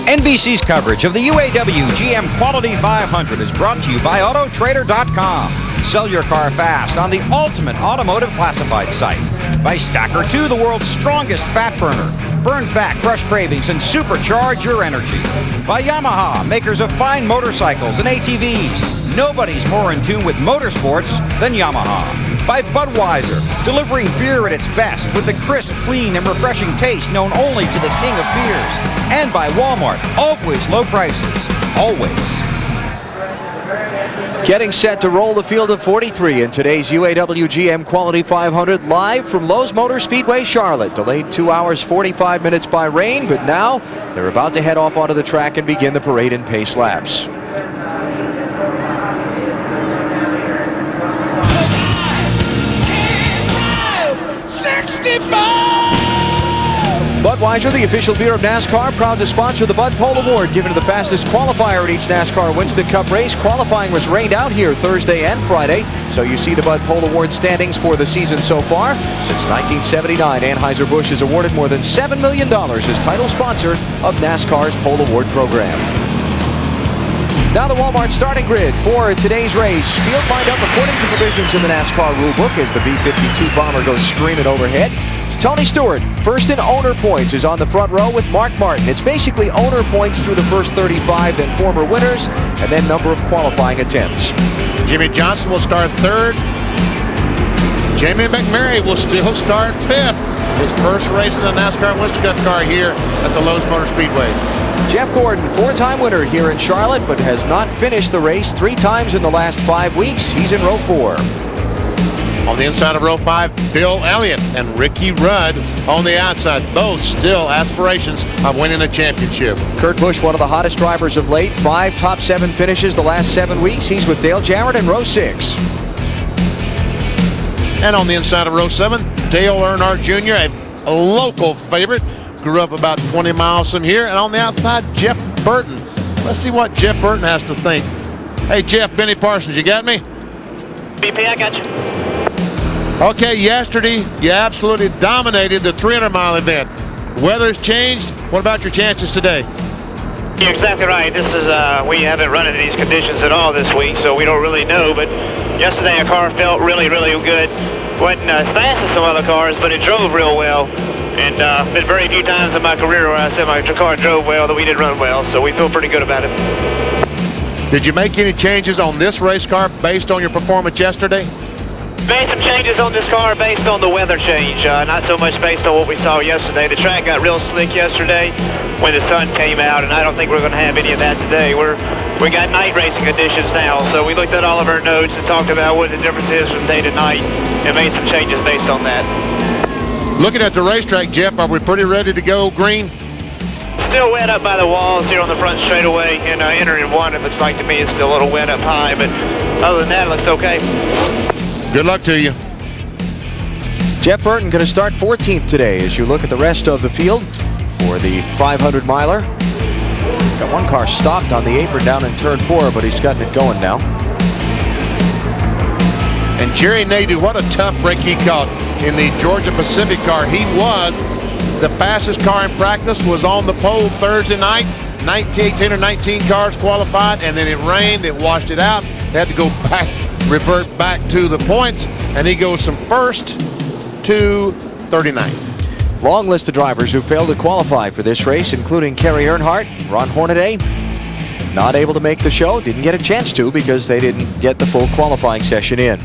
NBC's coverage of the UAW GM Quality 500 is brought to you by Autotrader.com. Sell your car fast on the ultimate automotive classified site. By Stacker 2, the world's strongest fat burner. Burn fat, crush cravings, and supercharge your energy. By Yamaha, makers of fine motorcycles and ATVs. Nobody's more in tune with motorsports than Yamaha. By Budweiser, delivering beer at its best with the crisp, clean, and refreshing taste known only to the king of beers. And by Walmart, always low prices, always. Getting set to roll the field of 43 in today's UAW GM Quality 500 live from Lowe's Motor Speedway, Charlotte. Delayed 2 hours, 45 minutes by rain, but now they're about to head off onto the track and begin the parade and pace laps. Budweiser, the official beer of NASCAR, proud to sponsor the Bud Pole Award given to the fastest qualifier at each NASCAR Winston Cup race. Qualifying was rained out here Thursday and Friday, so you see the Bud Pole Award standings for the season so far. Since 1979, Anheuser-Busch has awarded more than $7 million as title sponsor of NASCAR's Pole Award program. Now the Walmart starting grid for today's race. Field lined up according to provisions in the NASCAR rulebook as the B-52 bomber goes screaming overhead. Tony Stewart, first in owner points, is on the front row with Mark Martin. It's basically owner points through the first 35, then former winners, and then number of qualifying attempts. Jimmy Johnson will start third. Jamie McMurray will still start fifth. His first race in the NASCAR Winston Cup car here at the Lowe's Motor Speedway. Jeff Gordon, four-time winner here in Charlotte, but has not finished the race 3 times in the last 5 weeks. He's in row 4. On the inside of row 5, Bill Elliott and Ricky Rudd on the outside. Both still aspirations of winning a championship. Kurt Busch, one of the hottest drivers of late. 5 top 7 finishes the last 7 weeks. He's with Dale Jarrett in row 6. And on the inside of row 7, Dale Earnhardt Jr., a local favorite. Grew up about 20 miles from here. And on the outside, Jeff Burton. Let's see what Jeff Burton has to think. Hey, Jeff, Benny Parsons, you got me? BP, I got you. Okay, yesterday you absolutely dominated the 300-mile event. Weather's changed. What about your chances today? You're exactly right. This is we haven't run into these conditions at all this week, so we don't really know. But yesterday, our car felt really, really good. Wasn't as fast as some other cars, but it drove real well. And been very few times in my career where I said my car drove well that we did run well. So we feel pretty good about it. Did you make any changes on this race car based on your performance yesterday? Made some changes on this car based on the weather change, not so much based on what we saw yesterday. The track got real slick yesterday when the sun came out, and I don't think we're going to have any of that today. We got night racing conditions now, so we looked at all of our notes and talked about what the difference is from day to night and made some changes based on that. Looking at the racetrack, Jeff, are we pretty ready to go green? Still wet up by the walls here on the front straightaway, and entering 1, it looks like to me it's still a little wet up high, but other than that, it looks okay. Good luck to you. Jeff Burton going to start 14th today as you look at the rest of the field for the 500-miler. Got one car stopped on the apron down in turn 4, but he's gotten it going now. And Jerry Nadeau, what a tough break he caught in the Georgia Pacific car. He was the fastest car in practice, was on the pole Thursday night. 10 or 19 cars qualified, and then it rained, it washed it out. They had to go back, revert back to the points, and he goes from 1st to 39th. Long list of drivers who failed to qualify for this race, including Kerry Earnhardt, Ron Hornaday. Not able to make the show, didn't get a chance to because they didn't get the full qualifying session in.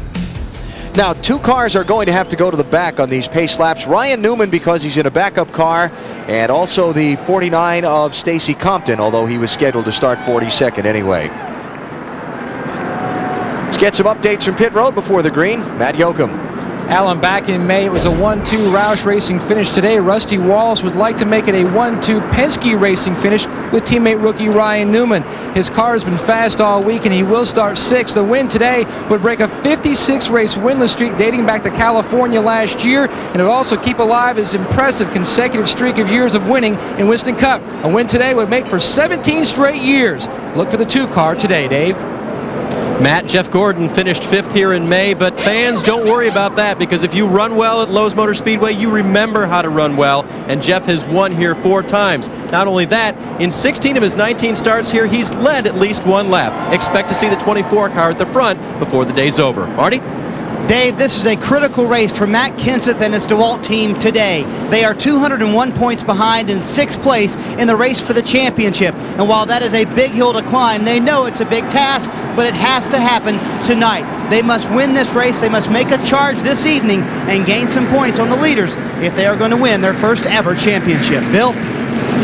Now, 2 cars are going to have to go to the back on these pace laps. Ryan Newman, because he's in a backup car, and also the 49 of Stacy Compton, although he was scheduled to start 42nd anyway. Let's get some updates from pit road before the green. Matt Yoakum. Alan, back in May, it was a 1-2 Roush Racing finish. Today, Rusty Walls would like to make it a 1-2 Penske Racing finish with teammate rookie Ryan Newman. His car has been fast all week, and he will start 6th. The win today would break a 56-race winless streak dating back to California last year, and it would also keep alive his impressive consecutive streak of years of winning in Winston Cup. A win today would make for 17 straight years. Look for the 2 car today, Dave. Matt, Jeff Gordon finished 5th here in May, but fans, don't worry about that, because if you run well at Lowe's Motor Speedway, you remember how to run well, and Jeff has won here 4 times. Not only that, in 16 of his 19 starts here, he's led at least 1 lap. Expect to see the 24 car at the front before the day's over. Marty? Dave, this is a critical race for Matt Kenseth and his DeWalt team today. They are 201 points behind in 6th place in the race for the championship. And while that is a big hill to climb, they know it's a big task, but it has to happen tonight. They must win this race. They must make a charge this evening and gain some points on the leaders if they are going to win their first ever championship. Bill?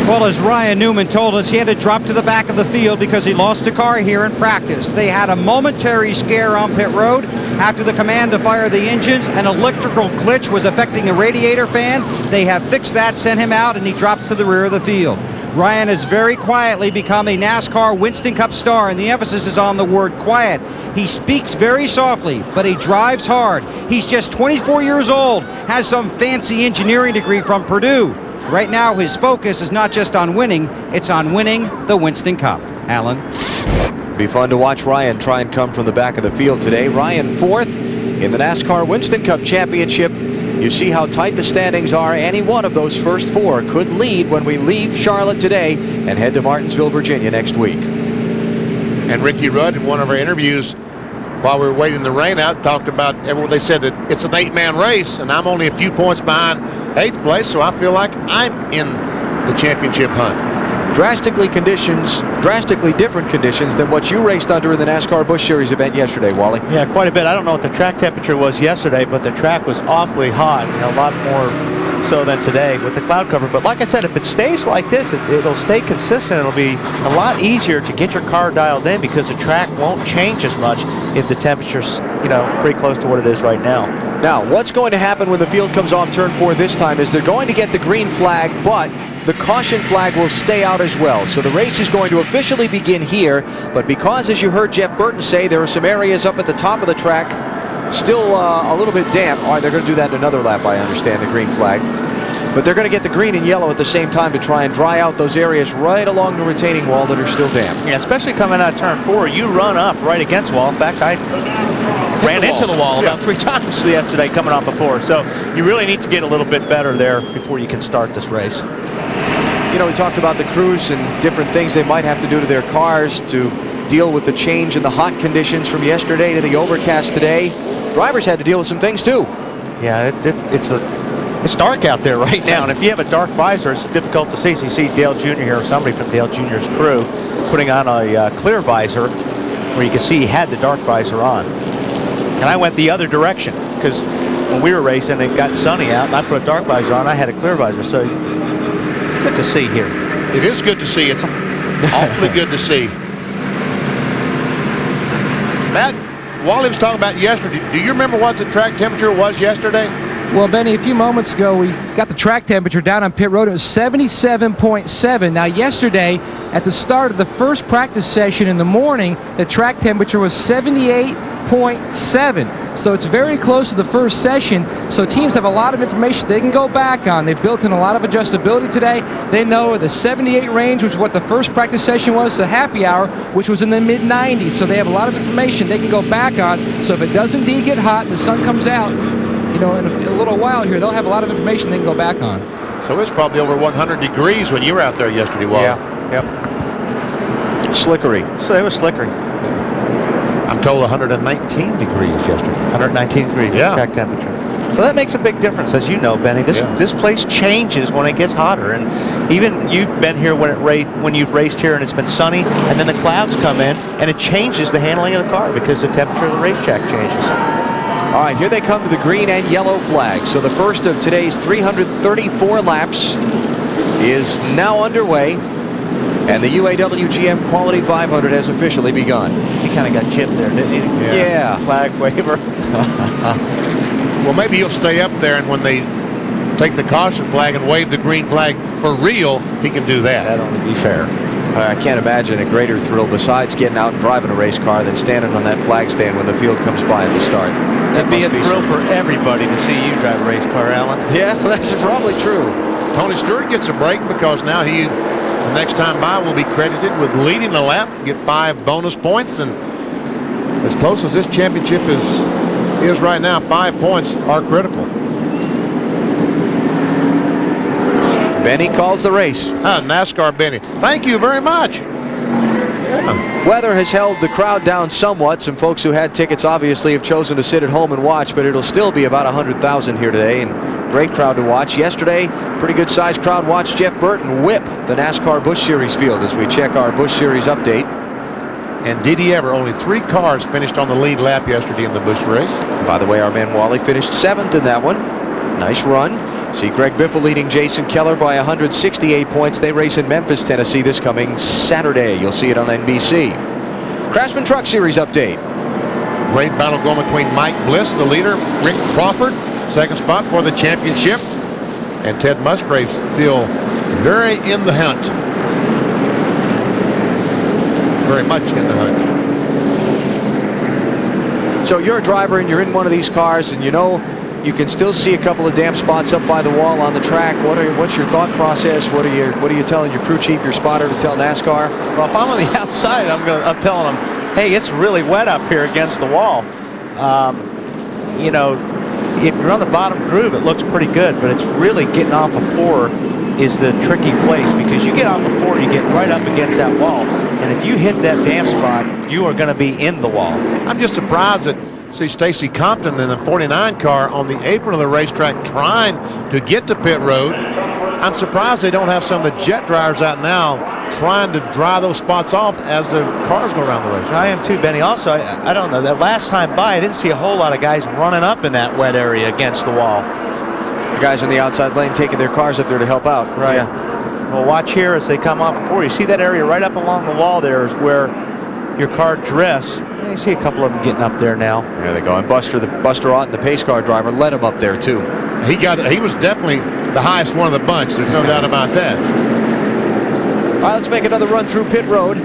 Well, as Ryan Newman told us, he had to drop to the back of the field because he lost a car here in practice. They had a momentary scare on pit road after the command to fire the engines. An electrical glitch was affecting a radiator fan. They have fixed that, sent him out, and he drops to the rear of the field. Ryan has very quietly become a NASCAR Winston Cup star, and the emphasis is on the word quiet. He speaks very softly, but he drives hard. He's just 24 years old, has some fancy engineering degree from Purdue. Right now, his focus is not just on winning, it's on winning the Winston Cup. Alan? Be fun to watch Ryan try and come from the back of the field today. Ryan 4th in the NASCAR Winston Cup Championship. You see how tight the standings are. Any one of those first 4 could lead when we leave Charlotte today and head to Martinsville, Virginia next week. And Ricky Rudd, in one of our interviews while we were waiting the rain out, talked about everyone. They said that it's an 8-man race, and I'm only a few points behind 8th place, so I feel like I'm in the championship hunt. Drastically different conditions than what you raced under in the NASCAR Busch Series event yesterday, Wally. Yeah, quite a bit. I don't know what the track temperature was yesterday, but the track was awfully hot, a lot more so than today with the cloud cover. But like I said, if it stays like this, it'll stay consistent. It'll be a lot easier to get your car dialed in because the track won't change as much if the temperature's, pretty close to what it is right now. Now, what's going to happen when the field comes off turn 4 this time is they're going to get the green flag, but the caution flag will stay out as well. So the race is going to officially begin here, but because, as you heard Jeff Burton say, there are some areas up at the top of the track still a little bit damp. All right, they're going to do that in another lap, I understand, the green flag. But they're going to get the green and yellow at the same time to try and dry out those areas right along the retaining wall that are still damp. Yeah, especially coming out of turn 4, you run up right against the wall. In fact, I ran into the wall about 3 times yesterday coming off a 4. So you really need to get a little bit better there before you can start this race. We talked about the crews and different things they might have to do to their cars to deal with the change in the hot conditions from yesterday to the overcast today. Drivers had to deal with some things too. Yeah, it's dark out there right now, and if you have a dark visor, it's difficult to see. So you see Dale Jr. here, or somebody from Dale Jr.'s crew, putting on a clear visor where you can see he had the dark visor on. And I went the other direction because when we were racing, it got sunny out, and I put a dark visor on. I had a clear visor, so good to see here. It is good to see. It's awfully good to see. Matt, Wally was talking about yesterday. Do you remember what the track temperature was yesterday? Well, Benny, a few moments ago, we got the track temperature down on pit road. It was 77.7. Now, yesterday, at the start of the first practice session in the morning, the track temperature was 78.7. So it's very close to the first session. So teams have a lot of information they can go back on. They've built in a lot of adjustability today. They know the 78 range was what the first practice session was, the happy hour, which was in the mid-90s. So they have a lot of information they can go back on. So if it does indeed get hot and the sun comes out, in a little while here, they'll have a lot of information they can go back on. So it's probably over 100 degrees when you were out there yesterday, Wally. Yeah, yep. Slickery. So it was slickery. I'm told 119 degrees yesterday. 119 degrees track temperature. So that makes a big difference, as you know, Benny. This place changes when it gets hotter, and even you've been here when you've raced here and it's been sunny, and then the clouds come in, and it changes the handling of the car because the temperature of the racetrack changes. All right, here they come to the green and yellow flag. So the first of today's 334 laps is now underway, and the UAW GM Quality 500 has officially begun. He kind of got chipped there, didn't he? Yeah. Flag waiver. Well, maybe he'll stay up there, and when they take the caution flag and wave the green flag for real, he can do that. That'd only be fair. I can't imagine a greater thrill besides getting out and driving a race car than standing on that flag stand when the field comes by at the start. That'd be a thrill for everybody to see you drive a race car, Alan. Yeah, that's probably true. Tony Stewart gets a break because now the next time by will be credited with leading the lap, get 5 bonus points, and as close as this championship is right now, 5 points are critical. Benny calls the race. NASCAR Benny. Thank you very much. Yeah. Weather has held the crowd down somewhat. Some folks who had tickets obviously have chosen to sit at home and watch, but it'll still be about 100,000 here today, and great crowd to watch. Yesterday, pretty good sized crowd watched Jeff Burton whip the NASCAR Busch Series field as we check our Busch Series update. And did he ever? Only 3 cars finished on the lead lap yesterday in the Busch race. By the way, our man Wally finished 7th in that one. Nice run. See Greg Biffle leading Jason Keller by 168 points. They race in Memphis, Tennessee this coming Saturday. You'll see it on NBC. Craftsman Truck Series update. Great battle going between Mike Bliss, the leader, Rick Crawford, second spot for the championship, and Ted Musgrave still very in the hunt. Very much in the hunt. So you're a driver and you're in one of these cars, and you know you can still see a couple of damp spots up by the wall on the track. What's your thought process? What are you telling your crew chief, your spotter, to tell NASCAR? Well, if I'm on the outside, I'm telling them, hey, it's really wet up here against the wall. You know, if you're on the bottom groove, it looks pretty good, but it's really getting off of 4 is the tricky place, because you get off of 4, you get right up against that wall, and if you hit that damp spot, you are going to be in the wall. I'm just surprised that see Stacy Compton in the 49 car on the apron of the racetrack trying to get to pit road. I'm surprised they don't have some of the jet drivers out now trying to dry those spots off as the cars go around the race. I am too, Benny. Also, I don't know, that last time by, I didn't see a whole lot of guys running up in that wet area against the wall. The guys in the outside lane taking their cars up there to help out. Right. Yeah. Well, watch here as they come off before. You see that area right up along the wall there is where your car drifts. You see a couple of them getting up there now. There they go. And Buster Otten, the pace car driver, led him up there too. He was definitely the highest one of the bunch. There's no doubt about that. All right, let's make another run through pit road.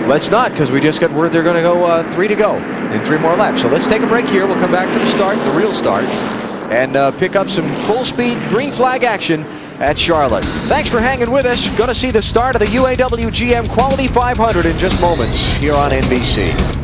Let's not, because we just got word they're going to go 3 to go in 3 more laps. So let's take a break here. We'll come back for the start, the real start, and pick up some full speed green flag action at Charlotte. Thanks for hanging with us. Going to see the start of the UAW GM Quality 500 in just moments here on NBC.